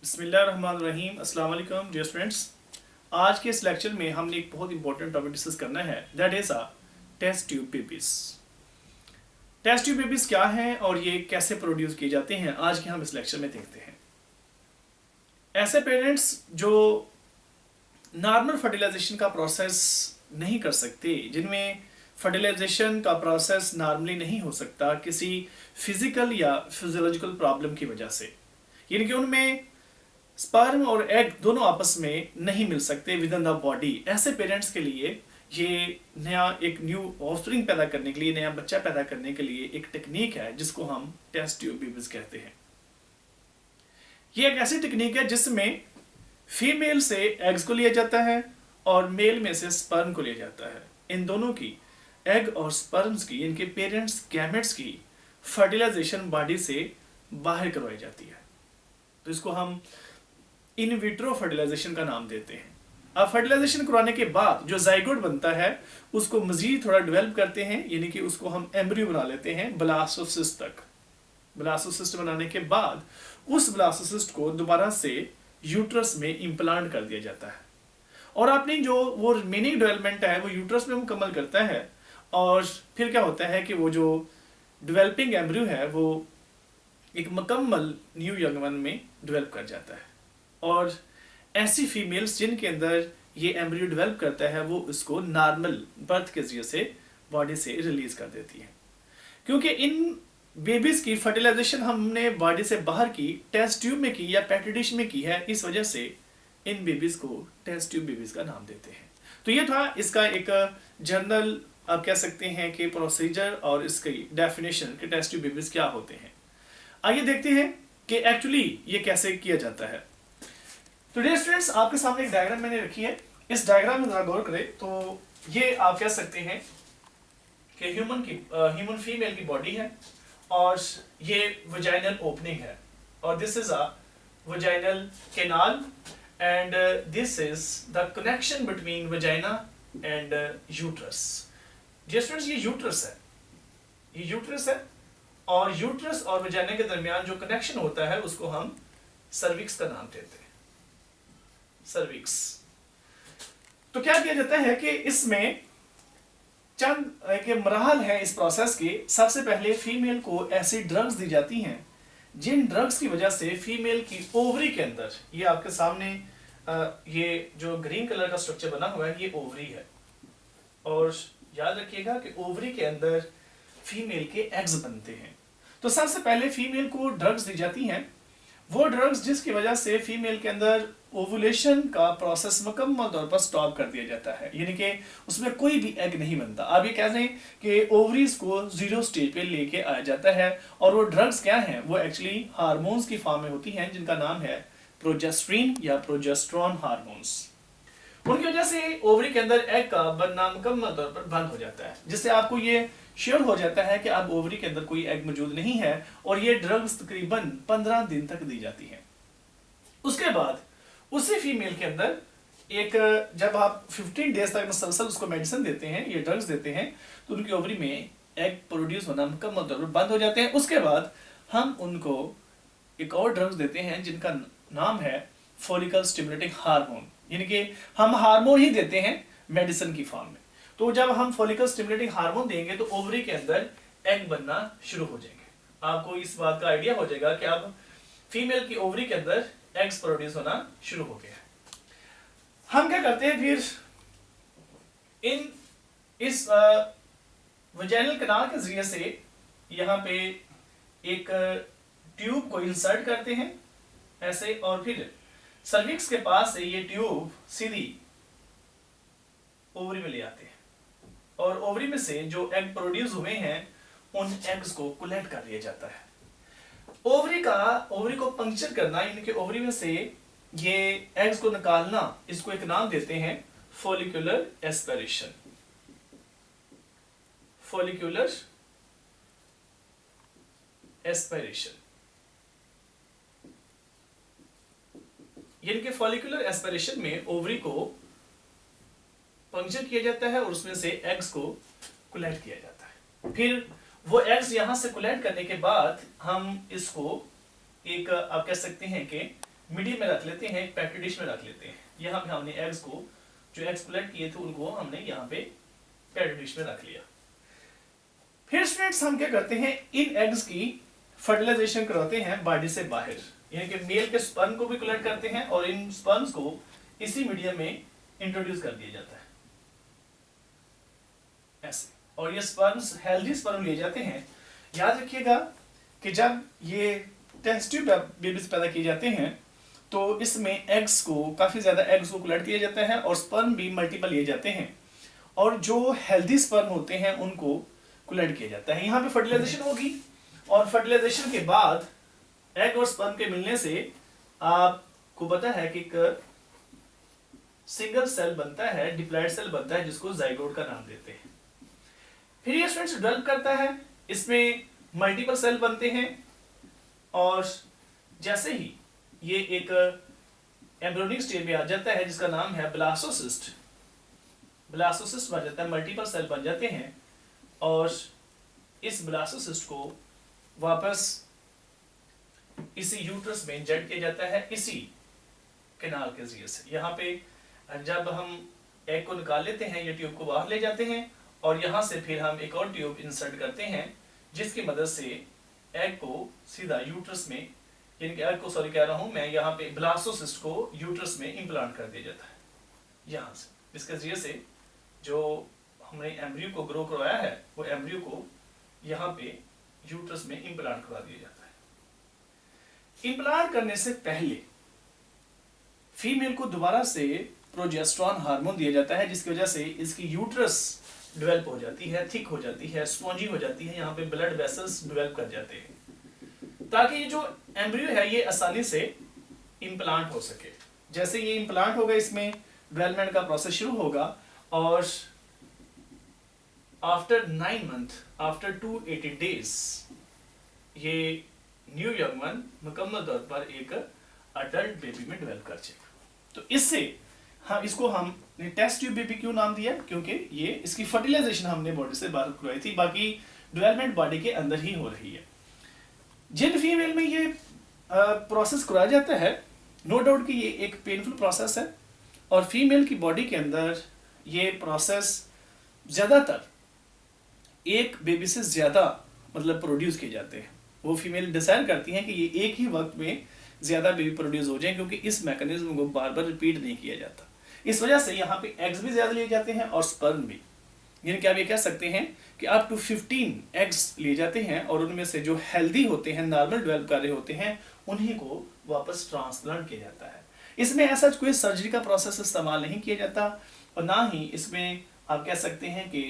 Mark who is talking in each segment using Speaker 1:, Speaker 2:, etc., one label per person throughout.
Speaker 1: बिस्मिल्लाहिर्रहमानिर्रहीम। अस्सलाम वालेकुम डियर स्टूडेंट्स। आज के इस लेक्चर में हमने एक बहुत इंपॉर्टेंट टॉपिक डिस्कस करना है, that is test tube babies. Test tube babies क्या हैं और ये कैसे प्रोड्यूस किए जाते हैं, आज के हम इस लेक्चर में देखते हैं। ऐसे पेरेंट्स जो नॉर्मल फर्टिलाइजेशन का प्रोसेस नहीं कर सकते, जिनमें फर्टिलाइजेशन का प्रोसेस नॉर्मली नहीं हो सकता किसी फिजिकल या फिजियोलॉजिकल प्रॉब्लम की वजह से, यानी कि उनमें स्पर्म और एग दोनों आपस में नहीं मिल सकते विद इन द बॉडी, ऐसे पेरेंट्स के लिए ये नया एक न्यू ऑफस्प्रिंग पैदा करने के लिए, नया बच्चा पैदा करने के लिए एक टेक्निक है जिसको हम टेस्ट ट्यूब बेबीज कहते हैं। ये एक ऐसी टेक्निक है जिसमें फीमेल से एग्स को लिया जाता है और मेल में से स्पर्म को लिया जाता है। इन दोनों की, एग और स्पर्म्स की, इनके पेरेंट्स गैमेट्स की फर्टिलाइजेशन बॉडी से बाहर करवाई जाती है। तो इसको हम इन विट्रो फर्टिलाइजेशन का नाम देते हैं। अब फर्टिलाइजेशन करवाने के बाद जो जाइगोट बनता है उसको मजीद थोड़ा डेवलप करते हैं, यानी कि उसको हम एम्ब्रियो बना लेते हैं ब्लास्टोसिस्ट तक। ब्लास्टोसिस्ट बनाने के बाद उस ब्लास्टोसिस्ट को दोबारा से यूट्रस में इम्प्लांट कर दिया जाता है और अपनी जो वो रिमेनिंग डेवलपमेंट है वो यूट्रस में मुकम्मल करता है। और फिर क्या होता है कि वो जो डेवलपिंग एम्ब्रियो है वो एक मुकम्मल न्यू यंग वन में डेवलप कर जाता है। और ऐसी फीमेल्स जिनके अंदर ये एम्ब्रियो डेवलप करता है वो इसको नॉर्मल बर्थ के जरिए से बॉडी से रिलीज कर देती है। क्योंकि इन बेबीज की फर्टिलाइजेशन हमने बॉडी से बाहर की, टेस्ट ट्यूब में की या पेट्री डिश में की है, इस वजह से इन बेबीज को टेस्ट ट्यूब बेबीज का नाम देते हैं। तो ये था इसका एक जनरल, आप कह सकते हैं कि प्रोसीजर और इसकी डेफिनेशन कि टेस्ट ट्यूब बेबीज क्या होते हैं। आइए देखते हैं कि एक्चुअली ये कैसे किया जाता है। तो डियर स्टूडेंट्स, आपके सामने एक डायग्राम मैंने रखी है। इस डायग्राम में जरा गौर करें तो ये आप कह सकते हैं कि ह्यूमन फीमेल की बॉडी है और ये वजाइनल ओपनिंग है और this is a vaginal canal and this is the connection between vagina and uterus. Dear students, ये यूट्रस है, ये यूट्रस है और यूट्रस और वजाइना के दरमियान जो कनेक्शन होता है उसको हम सर्विक्स का नाम देते हैं, सर्विक्स। तो क्या किया जाता है कि इसमें चंद एक मराहल है इस प्रोसेस के। सबसे पहले फीमेल को ऐसी ड्रग्स दी जाती हैं जिन ड्रग्स की वजह से फीमेल की ओवरी के अंदर, ये आपके सामने ये जो ग्रीन कलर का स्ट्रक्चर बना हुआ है ये ओवरी है और याद रखिएगा कि ओवरी के अंदर फीमेल के एग्स बनते हैं। तो सबसे पहले फीमेल को ड्रग्स दी जाती हैं, वो ड्रग्स जिसकी वजह से फीमेल के अंदर ओवुलेशन का प्रोसेस मुकम्मल तौर पर स्टॉप कर दिया जाता है, यानी कि उसमें कोई भी एग नहीं बनता। आप ये कह रहे हैं कि ओवरीज को जीरो स्टेज पे लेके आया जाता है और वो ड्रग्स क्या हैं, वो एक्चुअली हार्मोन्स की फॉर्म में होती हैं जिनका नाम है प्रोजेस्ट्रीन या प्रोजेस्ट्रॉन हार्मोन्स। उनकी वजह से ओवरी के अंदर एग का बनना मुकम्मल तौर पर बंद हो जाता है, जिससे आपको ये श्योर हो जाता है कि अब ओवरी के अंदर कोई एग मौजूद नहीं है और ये ड्रग्स तकरीबन 15 दिन तक दी जाती हैं। उसके बाद उसी फीमेल के अंदर एक, जब आप 15 डेज तक मुसलसल उसको मेडिसिन देते हैं, ये ड्रग्स देते हैं, तो उनकी ओवरी में एग प्रोड्यूस होना मुकम्मल तौर पर बंद हो जाते हैं। उसके बाद हम उनको एक और ड्रग्स देते हैं जिनका नाम है फॉलिकल स्टिमुलेटिंग हार्मोन, यानी कि हम हार्मोन ही देते हैं मेडिसिन की फॉर्म में। तो जब हम फॉलिकल स्टिमुलेटिंग हार्मोन देंगे तो ओवरी के अंदर एग बनना शुरू हो जाएंगे। आपको इस बात का आइडिया हो जाएगा कि अब फीमेल की ओवरी के अंदर एग्स प्रोड्यूस होना शुरू हो गया है। हम क्या करते हैं फिर, इस वजाइनल कैनाल के जरिए से यहाँ पे एक ट्यूब को इंसर्ट करते हैं ऐसे, और फिर सर्विक्स के पास से ये ट्यूब सीधी ओवरी में ले आते हैं और ओवरी में से जो एग प्रोड्यूस हुए हैं उन एग्स को कलेक्ट कर लिया जाता है। ओवरी को पंक्चर करना, यानी कि ओवरी में से ये एग्स को निकालना, इसको एक नाम देते हैं फॉलिक्यूलर एस्पिरेशन। फॉलिक्यूलर एस्पिरेशन, यानी कि फॉलिक्यूलर एस्पिरेशन में ओवरी को पंक्चर किया जाता है और उसमें से एग्स को कलेक्ट किया जाता है। फिर वो एग्स यहां से कलेक्ट करने के बाद हम इसको एक, आप कह सकते हैं कि मीडियम में रख लेते हैं, एक पेट्री डिश में रख लेते हैं। यहाँ पे हमने एग्स को, जो एग्स कलेक्ट किए थे उनको हमने यहाँ पे पेट्री डिश में रख लिया। फिर स्टूडेंट्स हम क्या करते हैं, इन एग्स की फर्टिलाइजेशन कराते हैं बॉडी से बाहर, यानी कि मेल के स्पर्म को भी कलेक्ट करते हैं और इन स्पर्म्स को इसी मीडियम में इंट्रोड्यूस कर दिया जाता है ऐसे, और ये स्पर्म्स हेल्दी स्पर्म लिए जाते हैं। याद रखिएगा कि जब ये टेस्ट ट्यूब बेबीज पैदा किए जाते हैं तो इसमें एग्स को, काफी ज्यादा एग्स को कलेक्ट किया जाता है और स्पर्म भी मल्टीपल लिए जाते हैं, और जो हेल्दी स्पर्म होते हैं उनको कलेक्ट किया जाता है। यहाँ पे फर्टिलाइजेशन होगी और फर्टिलाइजेशन के बाद एग और स्पर्म के मिलने से आपको पता है कि एक सिंगल सेल बनता है, डिप्लॉयड सेल बनता है, जिसको जाइगोट का नाम देते हैं। फिर ये स्टूडेंट्स डेवलप करता है, इसमें मल्टीपल सेल बनते हैं और जैसे ही ये एक एम्ब्रियोनिक स्टेज में आ जाता है जिसका नाम है ब्लास्टोसिस्ट, ब्लास्टोसिस्ट बन जाता है, मल्टीपल सेल बन जाते हैं और इस ब्लास्टोसिस्ट को वापस इसी यूट्रस में इंजेक्ट किया जाता है, इसी कैनाल के जरिए से। यहाँ पे जब हम एग को निकाल लेते हैं, ये ट्यूब को बाहर ले जाते हैं और यहाँ से फिर हम एक और ट्यूब इंसर्ट करते हैं जिसकी मदद से एग को सीधा यूट्रस में, यानी कि एग को, सॉरी कह रहा हूँ मैं, यहाँ पे ब्लास्टोसिस्ट को यूट्रस में इम्प्लांट कर दिया जाता है यहाँ से। इसके जरिए से जो हमने एम्ब्रियो को ग्रो करवाया है वो एम्ब्रियो को यहाँ पे यूट्रस में इम्प्लांट करवा दिया जाता है। इम्प्लांट करने से पहले फीमेल को दोबारा से प्रोजेस्टेरोन हार्मोन दिया जाता है, जिसकी वजह से इसकी यूट्रस डेवलप हो जाती है, थिक हो जाती है, स्पॉन्जी हो जाती है, यहाँ पे ब्लड वेसल्स डेवलप कर जाते हैं ताकि ये जो एम्ब्रियो है ये आसानी से इम्प्लांट हो सके। जैसे ये इम्प्लांट होगा, इसमें डेवलपमेंट का प्रोसेस शुरू होगा और आफ्टर 9 मंथ, आफ्टर 280 डेज ये न्यू यंग वन मुकम्मल तौर पर एक अडल्ट बेबी में डेवलप कर जाएगा। तो इससे इसको हमने टेस्ट ट्यूब बेबी क्यों नाम दिया, क्योंकि ये इसकी फर्टिलाइजेशन हमने बॉडी से बाहर करवाई थी, बाकी डेवलपमेंट बॉडी के अंदर ही हो रही है। जिन फीमेल में ये प्रोसेस कराया जाता है, नो डाउट कि ये एक पेनफुल प्रोसेस है और फीमेल की बॉडी के अंदर ये प्रोसेस ज़्यादातर एक बेबी से ज़्यादा मतलब प्रोड्यूस किए जाते हैं। वो फीमेल डिसाइड करती हैं कि ये एक ही वक्त में ज़्यादा बेबी प्रोड्यूस हो जाए, क्योंकि इस मैकेनिज्म को बार बार रिपीट नहीं किया जाता। इस वजह से यहाँ पे एग्स भी ज़्यादा लिए जाते हैं और स्पर्म भी, यानी कि आप ये कह सकते हैं कि अप टू 15 एग्स लिए जाते हैं और उनमें से जो हेल्दी होते हैं, नॉर्मल डेवलप कर रहे होते हैं, उन्हीं को वापस ट्रांसप्लांट किया जाता है। इसमें ऐसा कोई सर्जरी का प्रोसेस इस्तेमाल नहीं किया जाता और ना ही इसमें आप कह सकते हैं कि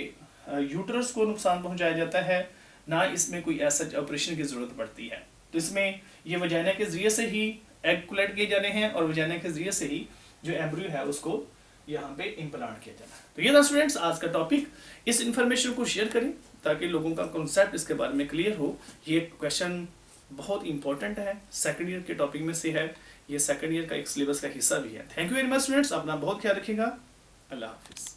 Speaker 1: यूट्रस को नुकसान पहुंचाया जाता है, ना इसमें कोई ऐसा ऑपरेशन की ज़रूरत पड़ती है। तो इसमें ये वजाइना के जरिए से ही एग कलेक्ट किए जाने हैं और वजाइना के जरिए से ही जो एम्ब्रियो है उसको यहाँ पे इम्प्लांट किया जाना है। तो ये था स्टूडेंट्स आज का टॉपिक। इस इन्फॉर्मेशन को शेयर करें ताकि लोगों का कॉन्सेप्ट इसके बारे में क्लियर हो। ये क्वेश्चन बहुत इंपॉर्टेंट है, सेकंड ईयर के टॉपिक में से है, ये सेकंड ईयर का एक सिलेबस का हिस्सा भी है। Thank you very much students, अपना बहुत ख्याल रखिएगा। अल्लाह हाफिज़।